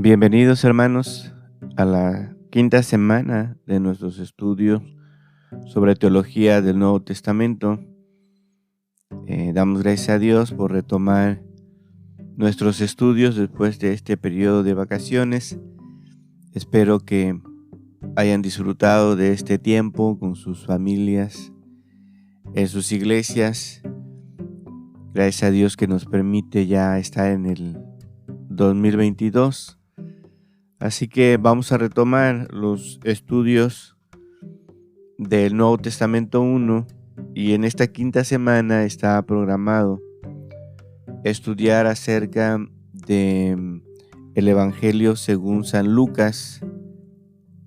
Bienvenidos hermanos a la quinta semana de nuestros estudios sobre teología del Nuevo Testamento. Damos gracias a Dios por retomar nuestros estudios después de este periodo de vacaciones. Espero que hayan disfrutado de este tiempo con sus familias, en sus iglesias. Gracias a Dios que nos permite ya estar en el 2022. Así que vamos a retomar los estudios del Nuevo Testamento 1 y en esta quinta semana está programado estudiar acerca de el Evangelio según San Lucas.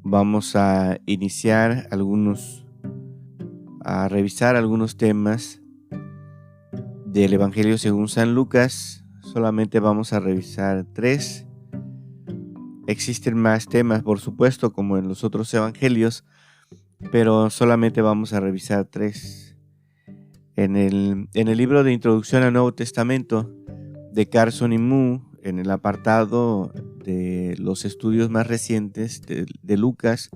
Vamos a revisar algunos temas del Evangelio según San Lucas. Solamente vamos a revisar 3. Existen más temas, por supuesto, como en los otros evangelios, pero solamente vamos a revisar 3. En el libro de Introducción al Nuevo Testamento de Carson y Moo, en el apartado de los estudios más recientes de Lucas,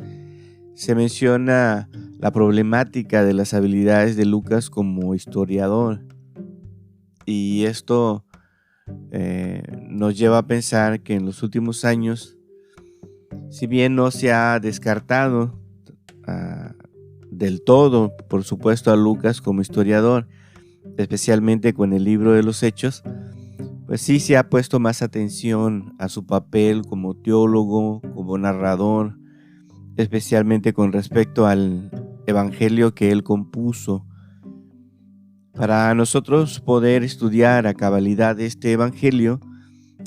se menciona la problemática de las habilidades de Lucas como historiador. Y esto nos lleva a pensar que en los últimos años, si bien no se ha descartado del todo, por supuesto, a Lucas como historiador, especialmente con el libro de los Hechos, pues sí se ha puesto más atención a su papel como teólogo, como narrador, especialmente con respecto al evangelio que él compuso. Para nosotros poder estudiar a cabalidad este evangelio,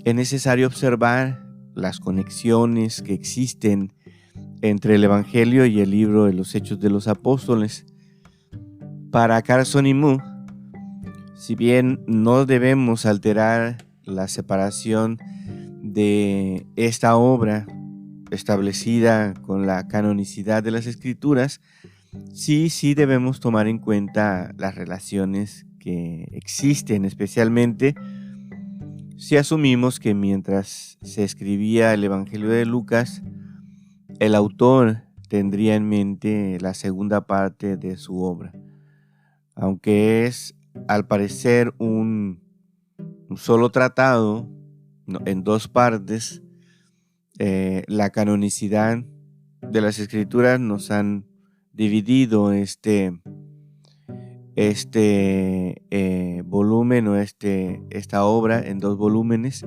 es necesario observar las conexiones que existen entre el Evangelio y el libro de los Hechos de los Apóstoles. Para Carson y Moo, si bien no debemos alterar la separación de esta obra establecida con la canonicidad de las Escrituras, sí debemos tomar en cuenta las relaciones que existen, especialmente si asumimos que mientras se escribía el Evangelio de Lucas, el autor tendría en mente la segunda parte de su obra. Aunque es, al parecer, un solo tratado, en 2 partes, la canonicidad de las Escrituras nos han dividido este volumen o esta obra en 2 volúmenes,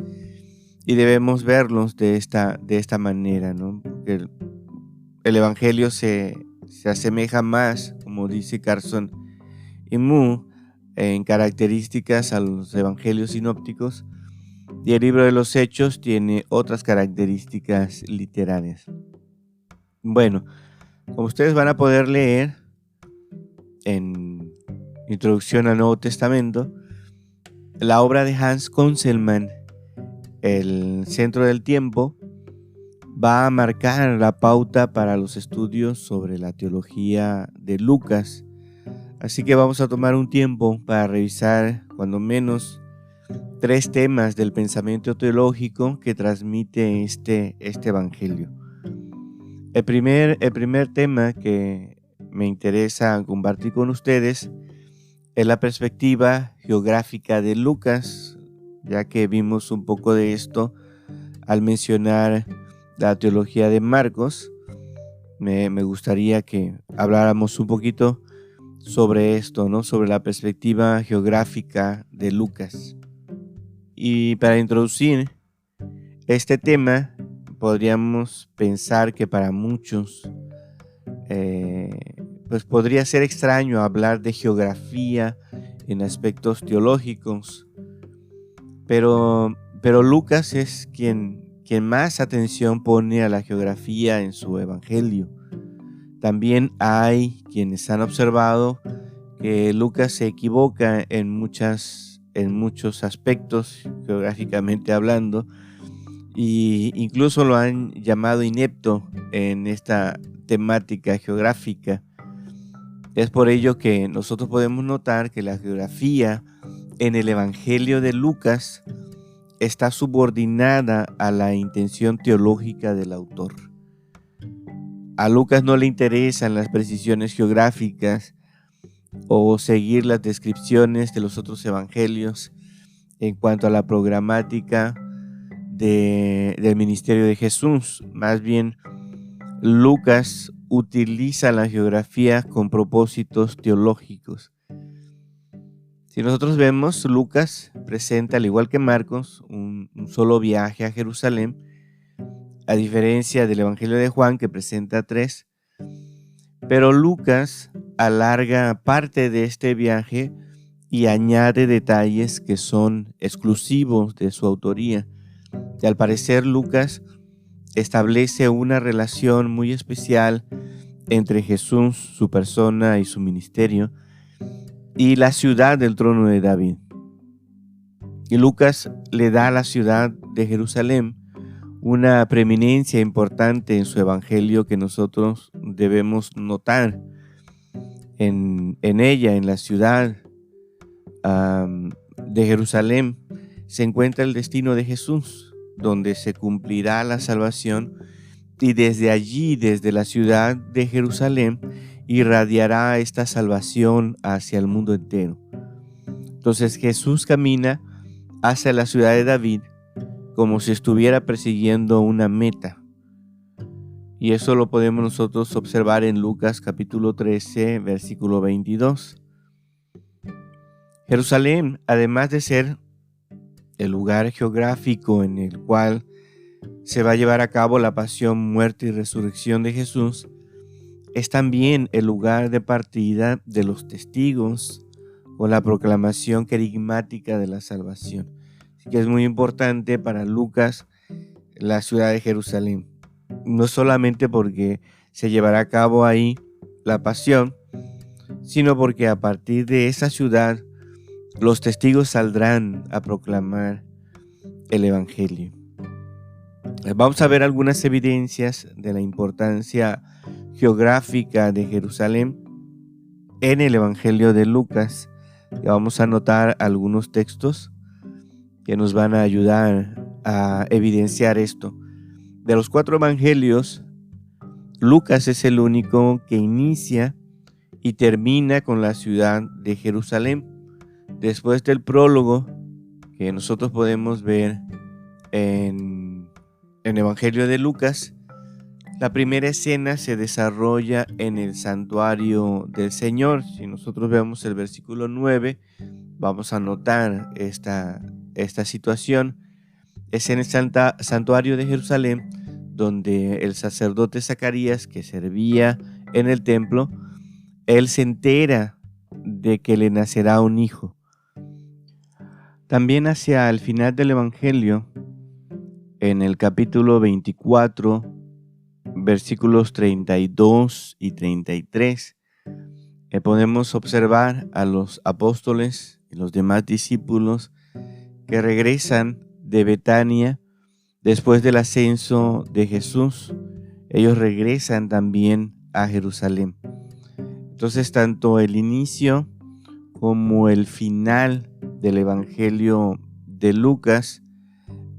y debemos verlos de esta manera, ¿no? Porque el Evangelio se asemeja más, como dice Carson y Moo, en características a los evangelios sinópticos, y el libro de los Hechos tiene otras características literarias. Bueno, como ustedes van a poder leer en Introducción al Nuevo Testamento, la obra de Hans Conzelmann, El Centro del Tiempo, va a marcar la pauta para los estudios sobre la teología de Lucas. Así que vamos a tomar un tiempo para revisar cuando menos 3 temas del pensamiento teológico que transmite este evangelio. El primer tema que me interesa compartir con ustedes es la perspectiva geográfica de Lucas, ya que vimos un poco de esto al mencionar la teología de Marcos. Me gustaría que habláramos un poquito sobre esto, ¿no? Sobre la perspectiva geográfica de Lucas. Y para introducir este tema, podríamos pensar que para muchos pues podría ser extraño hablar de geografía en aspectos teológicos, pero Lucas es quien más atención pone a la geografía en su evangelio. También hay quienes han observado que Lucas se equivoca en muchos aspectos, geográficamente hablando, y incluso lo han llamado inepto en esta temática geográfica. Es por ello que nosotros podemos notar que la geografía en el Evangelio de Lucas está subordinada a la intención teológica del autor. A Lucas no le interesan las precisiones geográficas o seguir las descripciones de los otros evangelios en cuanto a la programática del ministerio de Jesús. Más bien, Lucas utiliza la geografía con propósitos teológicos. Si nosotros vemos, Lucas presenta, al igual que Marcos, un solo viaje a Jerusalén, a diferencia del Evangelio de Juan, que presenta 3. Pero Lucas alarga parte de este viaje y añade detalles que son exclusivos de su autoría. Y al parecer, Lucas establece una relación muy especial entre Jesús, su persona y su ministerio, y la ciudad del trono de David. Y Lucas le da a la ciudad de Jerusalén una preeminencia importante en su evangelio que nosotros debemos notar. En ella, en la ciudad de Jerusalén, se encuentra el destino de Jesús, donde se cumplirá la salvación, y desde allí, desde la ciudad de Jerusalén, irradiará esta salvación hacia el mundo entero. Entonces Jesús camina hacia la ciudad de David como si estuviera persiguiendo una meta. Y eso lo podemos nosotros observar en Lucas capítulo 13, versículo 22. Jerusalén, además de ser el lugar geográfico en el cual se va a llevar a cabo la pasión, muerte y resurrección de Jesús, es también el lugar de partida de los testigos o la proclamación querigmática de la salvación. Así que es muy importante para Lucas la ciudad de Jerusalén, no solamente porque se llevará a cabo ahí la pasión, sino porque a partir de esa ciudad los testigos saldrán a proclamar el evangelio. Vamos a ver algunas evidencias de la importancia geográfica de Jerusalén en el evangelio de Lucas. Y vamos a anotar algunos textos que nos van a ayudar a evidenciar esto. De los 4 evangelios, Lucas es el único que inicia y termina con la ciudad de Jerusalén. Después del prólogo que nosotros podemos ver en el evangelio de Lucas, la primera escena se desarrolla en el santuario del Señor. Si nosotros vemos el versículo 9, vamos a notar esta situación. Es en el santuario de Jerusalén, donde el sacerdote Zacarías, que servía en el templo, él se entera de que le nacerá un hijo. También hacia el final del evangelio, en el capítulo 24, versículos 32 y 33, podemos observar a los apóstoles y los demás discípulos que regresan de Betania después del ascenso de Jesús. Ellos regresan también a Jerusalén. Entonces, tanto el inicio como el final del evangelio de Lucas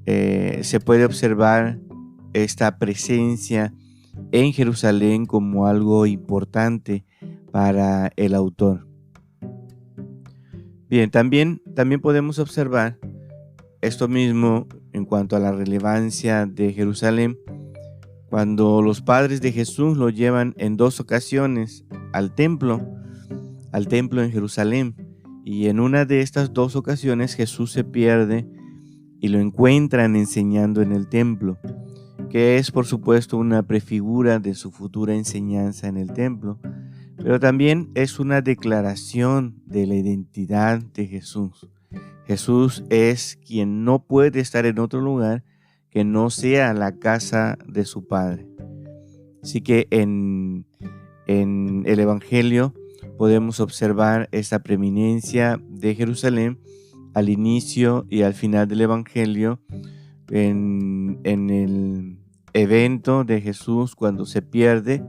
se puede observar esta presencia en Jerusalén como algo importante para el autor. Bien, también podemos observar esto mismo en cuanto a la relevancia de Jerusalén, cuando los padres de Jesús lo llevan en 2 ocasiones al templo en Jerusalén, y en una de estas 2 ocasiones Jesús se pierde y lo encuentran enseñando en el templo, que es por supuesto una prefigura de su futura enseñanza en el templo, pero también es una declaración de la identidad de Jesús. Jesús es quien no puede estar en otro lugar que no sea la casa de su Padre. Así que en el Evangelio podemos observar esta preeminencia de Jerusalén al inicio y al final del Evangelio, en el evento de Jesús cuando se pierde.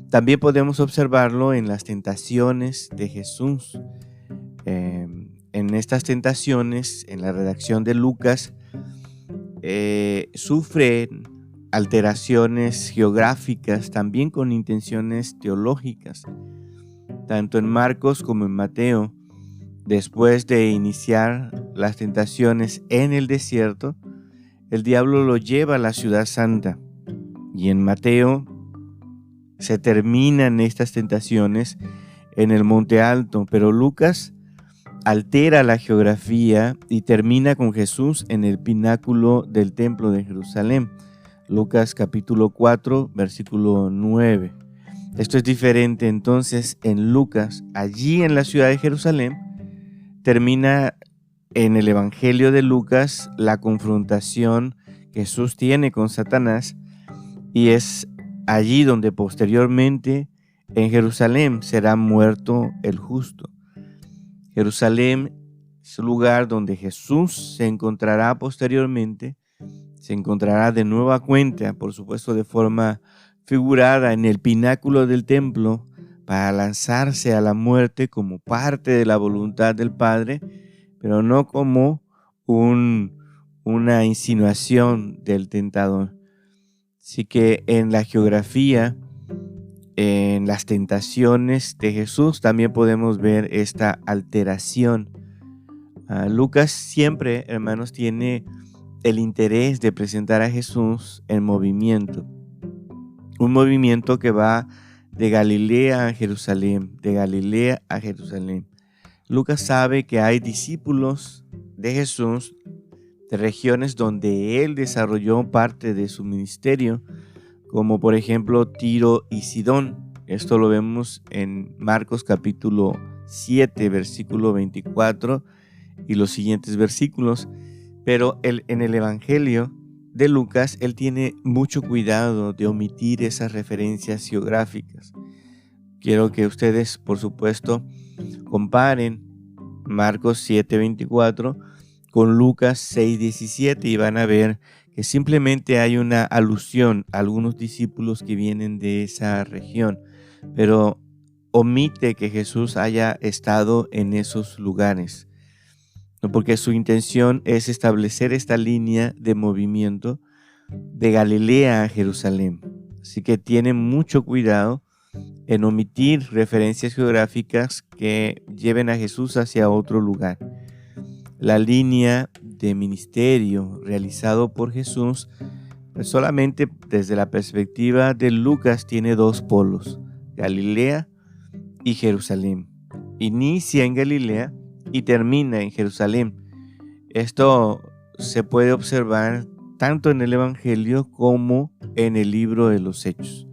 También podemos observarlo en las tentaciones de Jesús. En estas tentaciones, en la redacción de Lucas, sufren alteraciones geográficas también con intenciones teológicas. Tanto en Marcos como en Mateo, después de iniciar las tentaciones en el desierto, el diablo lo lleva a la ciudad santa. Y en Mateo se terminan estas tentaciones en el Monte Alto, pero Lucas altera la geografía y termina con Jesús en el pináculo del templo de Jerusalén. Lucas capítulo 4, versículo 9. Esto es diferente entonces en Lucas. Allí en la ciudad de Jerusalén termina en el Evangelio de Lucas la confrontación que Jesús tiene con Satanás, y es allí donde posteriormente en Jerusalén será muerto el justo. Jerusalén es el lugar donde Jesús se encontrará posteriormente, se encontrará de nueva cuenta, por supuesto de forma figurada, en el pináculo del templo para lanzarse a la muerte como parte de la voluntad del Padre, pero no como una insinuación del tentador. Así que en la geografía, en las tentaciones de Jesús, también podemos ver esta alteración. Lucas siempre, hermanos, tiene el interés de presentar a Jesús en movimiento. Un movimiento que va de Galilea a Jerusalén, de Galilea a Jerusalén. Lucas sabe que hay discípulos de Jesús de regiones donde él desarrolló parte de su ministerio, como por ejemplo Tiro y Sidón. Esto lo vemos en Marcos capítulo 7, versículo 24 y los siguientes versículos. Pero en el Evangelio de Lucas, él tiene mucho cuidado de omitir esas referencias geográficas. Quiero que ustedes, por supuesto, comparen Marcos 7:24 con Lucas 6:17 y van a ver que simplemente hay una alusión a algunos discípulos que vienen de esa región, pero omite que Jesús haya estado en esos lugares, porque su intención es establecer esta línea de movimiento de Galilea a Jerusalén. Así que tiene mucho cuidado en omitir referencias geográficas que lleven a Jesús hacia otro lugar. La línea de ministerio realizado por Jesús, pues solamente desde la perspectiva de Lucas, tiene dos polos: Galilea y Jerusalén. Inicia en Galilea y termina en Jerusalén. Esto se puede observar tanto en el Evangelio como en el libro de los Hechos.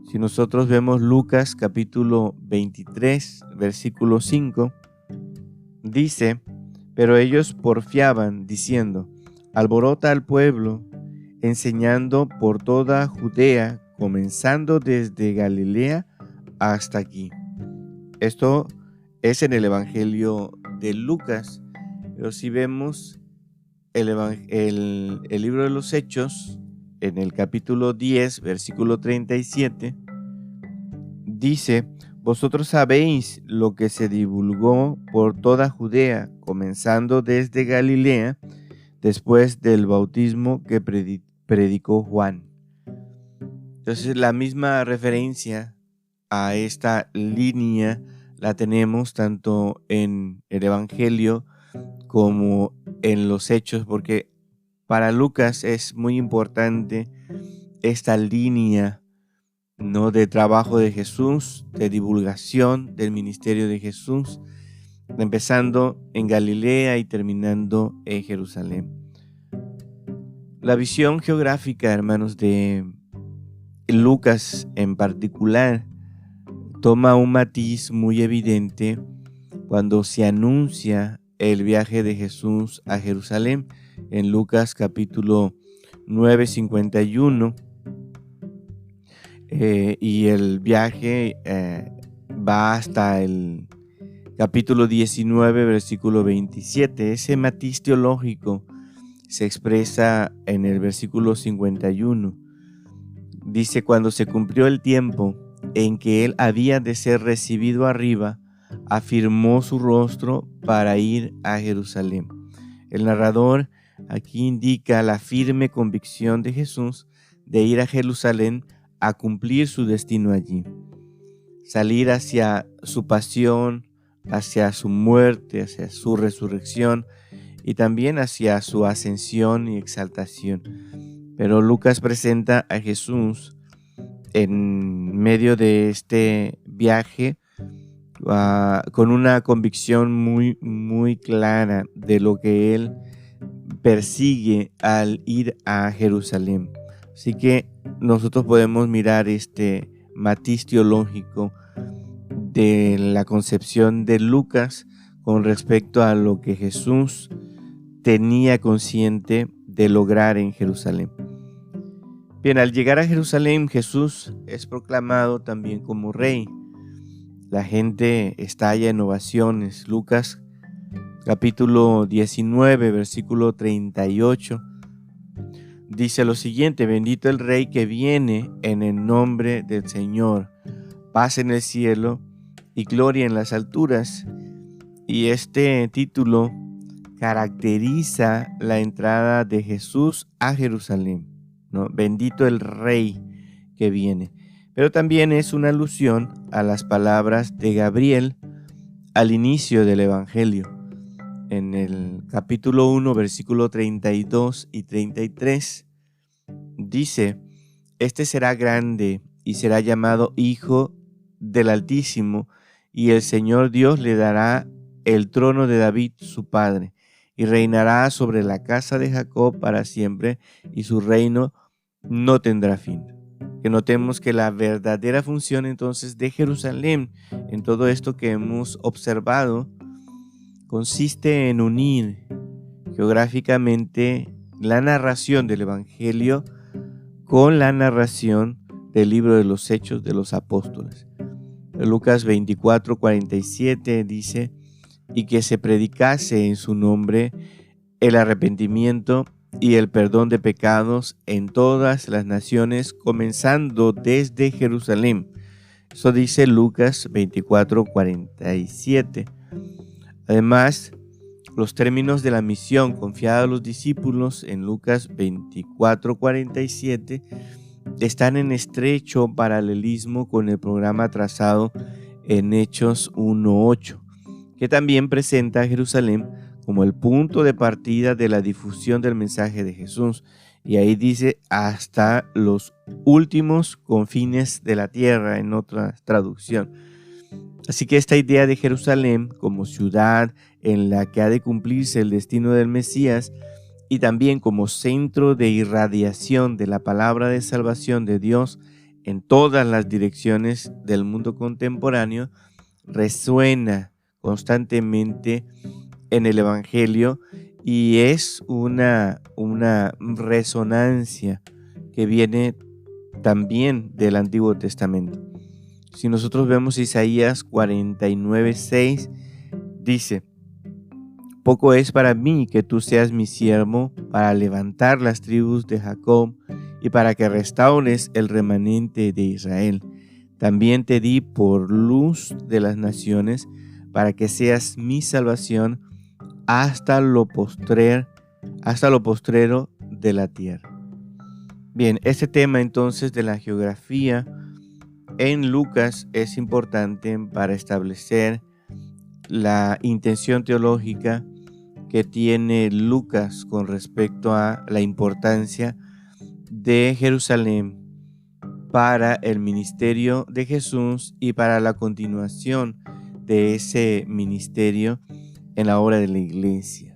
Si nosotros vemos Lucas capítulo 23, versículo 5, dice: pero ellos porfiaban, diciendo: alborota al pueblo, enseñando por toda Judea, comenzando desde Galilea hasta aquí. Esto es en el Evangelio de Lucas, pero si vemos el libro de los Hechos, en el capítulo 10, versículo 37, dice: vosotros sabéis lo que se divulgó por toda Judea, comenzando desde Galilea, después del bautismo que predicó Juan. Entonces, la misma referencia a esta línea la tenemos tanto en el Evangelio como en los Hechos, porque para Lucas es muy importante esta línea, ¿no?, de trabajo de Jesús, de divulgación del ministerio de Jesús, empezando en Galilea y terminando en Jerusalén. La visión geográfica, hermanos, de Lucas en particular toma un matiz muy evidente cuando se anuncia el viaje de Jesús a Jerusalén en Lucas capítulo 9, 51. Y el viaje va hasta el capítulo 19, versículo 27. Ese matiz teológico se expresa en el versículo 51. Dice: cuando se cumplió el tiempo en que él había de ser recibido arriba, afirmó su rostro para ir a Jerusalén. El narrador aquí indica la firme convicción de Jesús de ir a Jerusalén a cumplir su destino allí, salir hacia su pasión, hacia su muerte, hacia su resurrección y también hacia su ascensión y exaltación. Pero Lucas presenta a Jesús en medio de este viaje con una convicción muy clara de lo que él persigue al ir a Jerusalén. Así que nosotros podemos mirar este matiz teológico de la concepción de Lucas con respecto a lo que Jesús tenía consciente de lograr en Jerusalén. Bien, al llegar a Jerusalén, Jesús es proclamado también como rey. La gente estalla en ovaciones. Lucas capítulo 19, versículo 38, dice lo siguiente: bendito el rey que viene en el nombre del Señor, paz en el cielo y gloria en las alturas. Y este título caracteriza la entrada de Jesús a Jerusalén, ¿no? Bendito el rey que viene. Pero también es una alusión a las palabras de Gabriel al inicio del Evangelio. En el capítulo 1, versículo 32 y 33, dice: este será grande y será llamado Hijo del Altísimo, y el Señor Dios le dará el trono de David su padre, y reinará sobre la casa de Jacob para siempre, y su reino no tendrá fin. Que notemos que la verdadera función entonces de Jerusalén en todo esto que hemos observado consiste en unir geográficamente la narración del Evangelio con la narración del libro de los Hechos de los Apóstoles. Lucas 24:47 dice: y que se predicase en su nombre el arrepentimiento y el perdón de pecados en todas las naciones, comenzando desde Jerusalén. Eso dice Lucas 24:47. Además, los términos de la misión confiada a los discípulos en Lucas 24:47 están en estrecho paralelismo con el programa trazado en Hechos 1:8, que también presenta a Jerusalén como el punto de partida de la difusión del mensaje de Jesús. Y ahí dice hasta los últimos confines de la tierra en otra traducción. Así que esta idea de Jerusalén como ciudad en la que ha de cumplirse el destino del Mesías y también como centro de irradiación de la palabra de salvación de Dios en todas las direcciones del mundo contemporáneo resuena constantemente en el Evangelio y es una resonancia que viene también del Antiguo Testamento. Si nosotros vemos Isaías 49:6, dice: poco es para mí que tú seas mi siervo para levantar las tribus de Jacob y para que restaures el remanente de Israel. También te di por luz de las naciones para que seas mi salvación hasta lo postrero de la tierra. Bien, este tema entonces de la geografía en Lucas es importante para establecer la intención teológica que tiene Lucas con respecto a la importancia de Jerusalén para el ministerio de Jesús y para la continuación de ese ministerio en la obra de la iglesia.